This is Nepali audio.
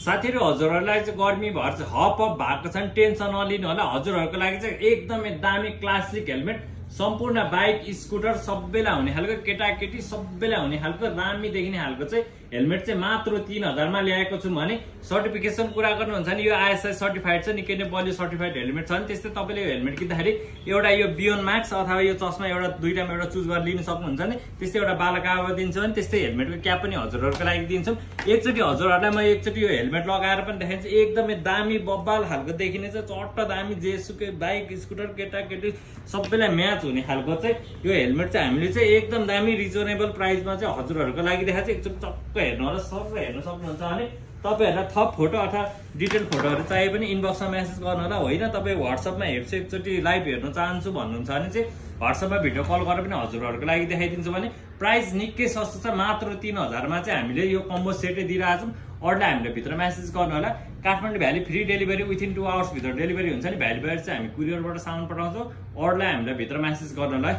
साथीहरु हजुरहरुलाई चाहिँ गर्मी भर चाहिँ हप भएको छ नि टेन्सन नलिनु होला। हजुरहरुको लागि चाहिँ एकदमै दामी क्लासिक हेलमेट सम्पूर्ण बाइक स्कुटर सबैलाई हुने खालको केटाकेटी सबैलाई हुने खालको दामी देखिने खालको चाहिँ हेलमेट चाहिँ मात्र 3000 मा ल्याएको छु भने सर्टिफिकेसन कुरा गर्नुहुन्छ नि यो आइएसआई सर्टिफाइड छ निकै नै बलियो सर्टिफाइड हेलमेट छ नि। त्यस्तै तपाईले यो हेलमेट किन्दाखेरि एउटा यो बियोन म्याक्स अथवा यो चस्मा एउटा दुईटामा एउटा चुज गरेर लिन सक्नुहुन्छ नि। त्यस्तै एउटा बालकावा दिन्छौँ अनि त्यस्तै हेलमेटको क्याप पनि हजुरहरुको लागि दिन्छौँ। एकचोटी हजुरहरुलाई म एकचोटी यो हेलमेट लगाएर पनि देखाइदिन्छु एकदमै दामी बब्बाल खालको देखिने चाहिँ चट्ट दामी जेसुकै बाइक स्कुटर केटाकेटी सबैलाई म्याच हुने खालको चाहिँ यो हेलमेट चाहिँ हामीले चाहिँ एकदम दामी रिजनेबल प्राइसमा चाहिँ हजुरहरुको लागि देखाएको चाहिँ एकचोटी चक्क हेर्नु होला सबै हेर्न सक्नुहुन्छ भने तपाईहरुलाई थप फोटो अथवा डिटेल फोटोहरु चाहिए पनि इनबक्समा मेसेज गर्नु होला। होइन तपाई व्हाट्सएपमा हेर्छु एकचोटी लाइभ हेर्न चाहन्छु भन्नुहुन्छ भने चाहिँ व्हाट्सएपमा भिडियो कल गरेर पनि हजुरहरुको लागि देखाइदिन्छु भने प्राइस निकै सस्तो छ मात्र 3000 मा चाहिँ हामीले यो कम्बो सेटै दिइराछौँ। अर्डरलाई हामीले भित्र मेसेज गर्नु होला। Kathmandu valley free delivery within 2 hours भित्र डेलिभरी हुन्छ नि। भ्याली बाहिर चाहिँ हामी कुरियरबाट सामान पठाउँछौँ। अर्डरलाई हामीलाई भित्र मेसेज गर्नु होला।